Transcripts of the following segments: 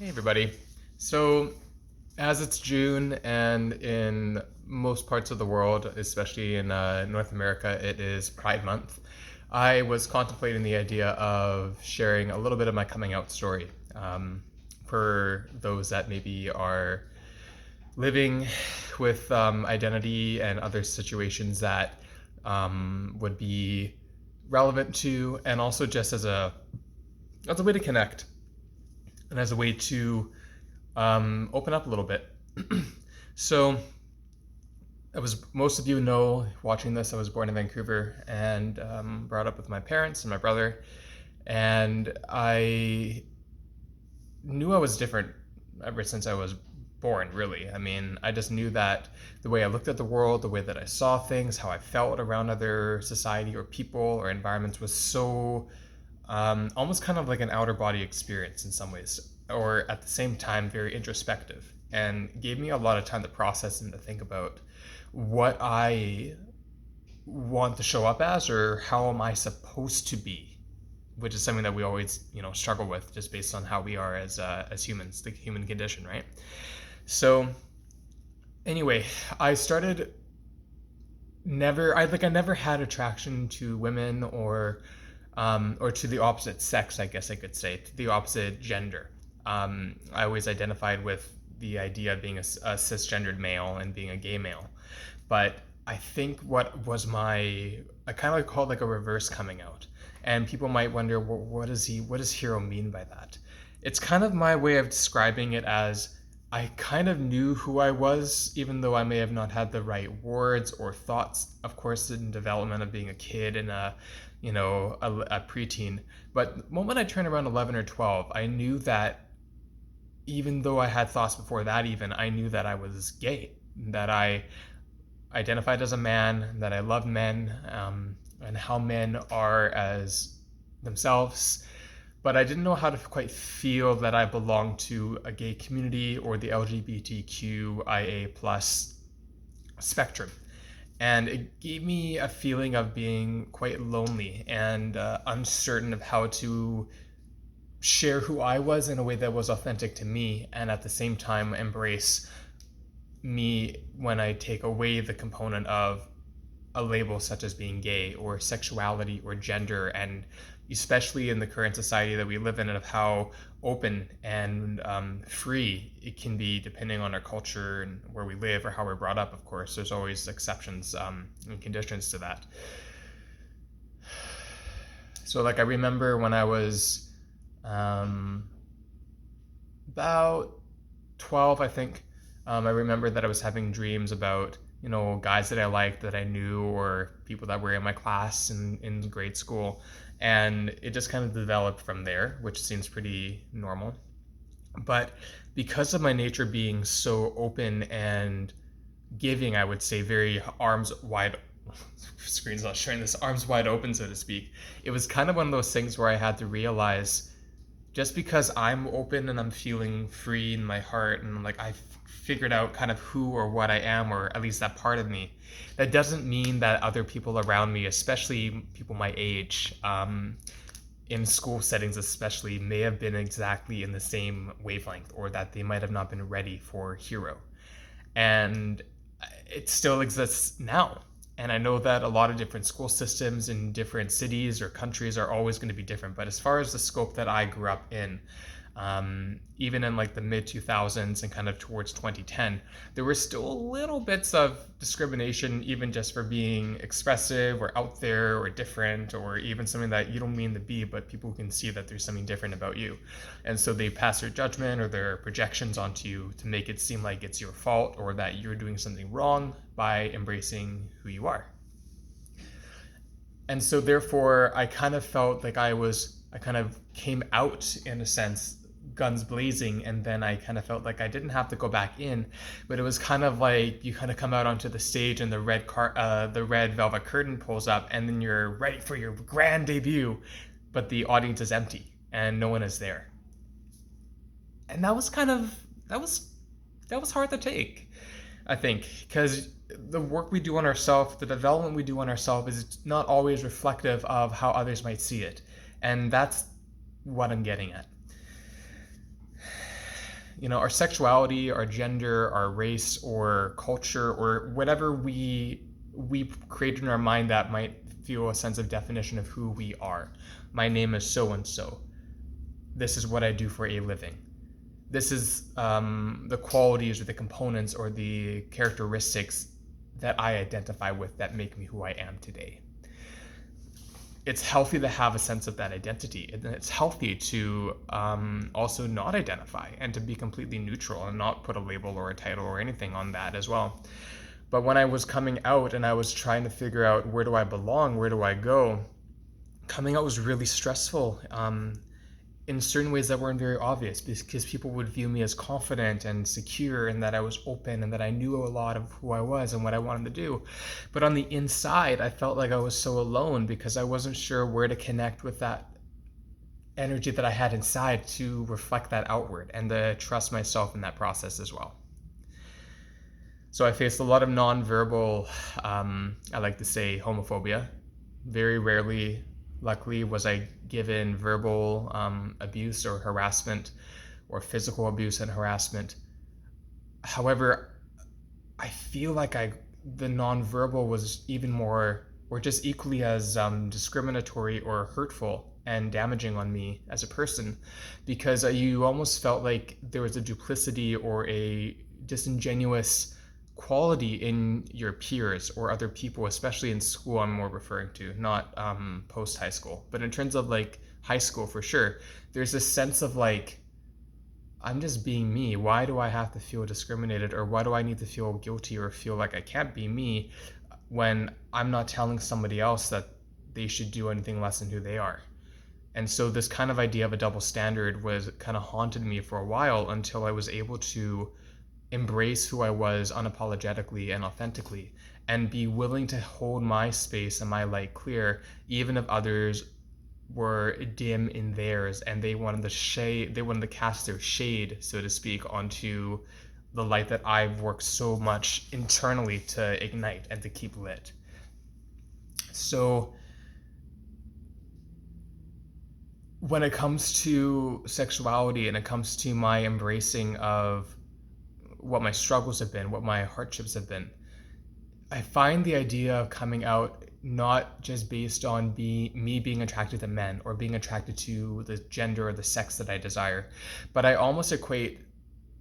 Hey everybody. So, as it's June and in most parts of the world, especially in North America, it is Pride Month, I was contemplating the idea of sharing a little bit of my coming out story for those that maybe are living with identity and other situations that would be relevant to, and also just as a way to connect and as a way to open up a little bit. So, as most of you know, watching this, I was born in Vancouver and brought up with my parents and my brother. And I knew I was different ever since I was born, really. I mean, I just knew that the way I looked at the world, the way that I saw things, how I felt around other society or people or environments was so almost kind of like an outer body experience in some ways, or at the same time, very introspective, and gave me a lot of time to process and to think about what I want to show up as, or how am I supposed to be, which is something that we always, struggle with, just based on how we are as humans, the human condition, right? So, anyway, I started I never had attraction to women or to the opposite sex, I guess I could say, to the opposite gender. I always identified with the idea of being a cisgendered male and being a gay male. But I think what was I kind of call it like a reverse coming out. And people might wonder, well, what does Hiiro mean by that? It's kind of my way of describing it as I kind of knew who I was, even though I may have not had the right words or thoughts, of course, in development of being a kid and a preteen. But the moment I turned around 11 or 12, I knew that even though I had thoughts before that, even, I knew that I was gay, that I identified as a man, that I loved men, and how men are as themselves. But I didn't know how to quite feel that I belonged to a gay community or the LGBTQIA plus spectrum. And it gave me a feeling of being quite lonely and uncertain of how to share who I was in a way that was authentic to me, and at the same time embrace me when I take away the component of a label such as being gay or sexuality or gender, and especially in the current society that we live in, and of how open and free it can be depending on our culture and where we live or how we're brought up. Of course, there's always exceptions and conditions to that. So, like, I remember when I was about 12, I think. I remember that I was having dreams about guys that I liked, that I knew, or people that were in my class in grade school. And it just kind of developed from there, which seems pretty normal. But because of my nature being so open and giving, I would say very arms wide, screen's not showing this, arms wide open, so to speak, it was kind of one of those things where I had to realize, just because I'm open and I'm feeling free in my heart and like I've figured out kind of who or what I am, or at least that part of me, that doesn't mean that other people around me, especially people my age, in school settings especially, may have been exactly in the same wavelength, or that they might have not been ready for Hiiro. And it still exists now. And I know that a lot of different school systems in different cities or countries are always going to be different. But as far as the scope that I grew up in, even in like the mid 2000s and kind of towards 2010, there were still little bits of discrimination, even just for being expressive or out there or different, or even something that you don't mean to be, but people can see that there's something different about you. And so they pass their judgment or their projections onto you to make it seem like it's your fault or that you're doing something wrong by embracing who you are. And so therefore, I kind of felt like I kind of came out in a sense, guns blazing, and then I kind of felt like I didn't have to go back in, but it was kind of like you kind of come out onto the stage and the red velvet curtain pulls up, and then you're ready for your grand debut, but the audience is empty and no one is there. And that was hard to take, I think, because the work we do on ourselves, the development we do on ourselves, is not always reflective of how others might see it. And that's what I'm getting at. our sexuality, our gender, our race, or culture, or whatever we create in our mind that might feel a sense of definition of who we are. My name is so and so. This is what I do for a living. This is the qualities or the components or the characteristics that I identify with that make me who I am today. It's healthy to have a sense of that identity, and it's healthy to also not identify and to be completely neutral and not put a label or a title or anything on that as well. But when I was coming out and I was trying to figure out where do I belong, where do I go, coming out was really stressful in certain ways that weren't very obvious, because people would view me as confident and secure and that I was open and that I knew a lot of who I was and what I wanted to do. But on the inside, I felt like I was so alone because I wasn't sure where to connect with that energy that I had inside to reflect that outward and to trust myself in that process as well. So I faced a lot of nonverbal, I like to say, homophobia. Very rarely, luckily, was I given verbal abuse or harassment or physical abuse and harassment. However, I feel like the nonverbal was even more or just equally as discriminatory or hurtful and damaging on me as a person, because you almost felt like there was a duplicity or a disingenuous quality in your peers or other people, especially in school. I'm more referring to, not post high school, but in terms of like high school for sure, there's this sense of like, I'm just being me. Why do I have to feel discriminated, or why do I need to feel guilty or feel like I can't be me when I'm not telling somebody else that they should do anything less than who they are? And so this kind of idea of a double standard was kind of haunted me for a while until I was able to embrace who I was unapologetically and authentically, and be willing to hold my space and my light clear, even if others were dim in theirs and they wanted to cast their shade, so to speak, onto the light that I've worked so much internally to ignite and to keep lit. So when it comes to sexuality and it comes to my embracing of what my struggles have been, what my hardships have been, I find the idea of coming out not just based on me being attracted to men or being attracted to the gender or the sex that I desire, but I almost equate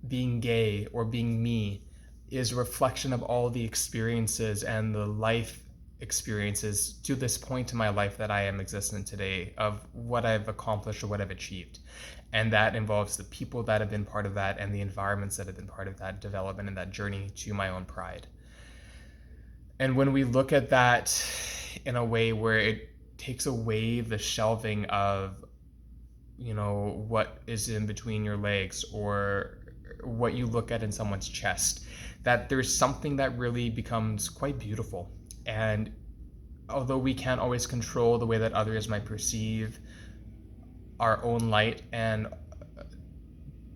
being gay or being me is a reflection of all the experiences and the life experiences to this point in my life that I am existent today, of what I've accomplished or what I've achieved. And that involves the people that have been part of that and the environments that have been part of that development and that journey to my own pride. And when we look at that in a way where it takes away the shelving of, what is in between your legs or what you look at in someone's chest, that there's something that really becomes quite beautiful. And although we can't always control the way that others might perceive our own light and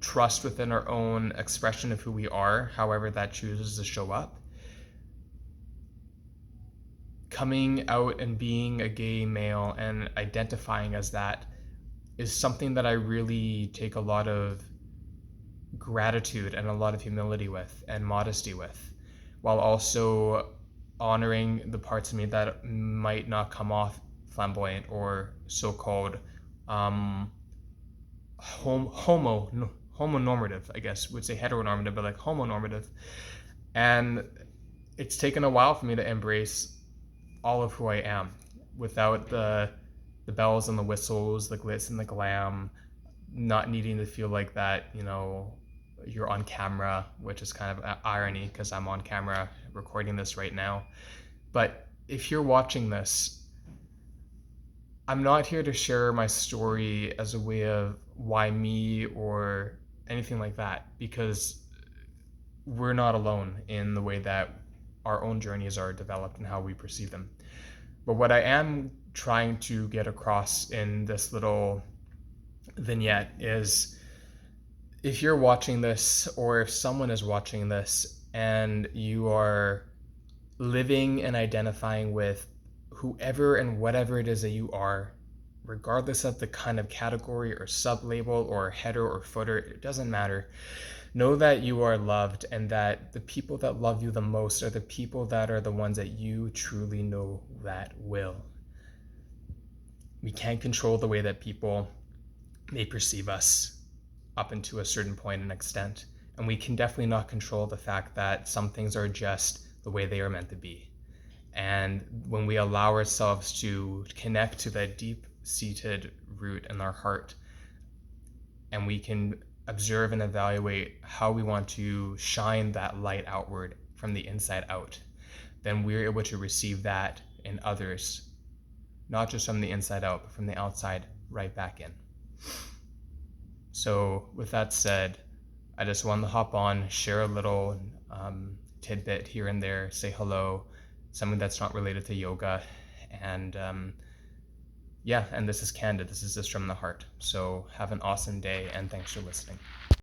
trust within our own expression of who we are, however that chooses to show up, coming out and being a gay male and identifying as that is something that I really take a lot of gratitude and a lot of humility with and modesty with, while also honoring the parts of me that might not come off flamboyant or so-called homonormative, I guess would say heteronormative, but like homonormative. And it's taken a while for me to embrace all of who I am without the bells and the whistles, the glitz and the glam, not needing to feel like that, you're on camera, which is kind of irony because I'm on camera recording this right now. But if you're watching this, I'm not here to share my story as a way of why me or anything like that, because we're not alone in the way that our own journeys are developed and how we perceive them. But what I am trying to get across in this little vignette is, if you're watching this or if someone is watching this and you are living and identifying with whoever and whatever it is that you are regardless of the kind of category or sub-label or header or footer, it doesn't matter. Know that you are loved, and that the people that love you the most are the people that are the ones that you truly know that will. We can't control the way that people may perceive us up into a certain point and extent. And we can definitely not control the fact that some things are just the way they are meant to be. And when we allow ourselves to connect to that deep seated root in our heart, and we can observe and evaluate how we want to shine that light outward from the inside out, then we're able to receive that in others, not just from the inside out, but from the outside right back in. So with that said, I just wanted to hop on, share a little tidbit here and there, say hello, something that's not related to yoga. And yeah, and this is Candid. This is just from the heart. So have an awesome day, and thanks for listening.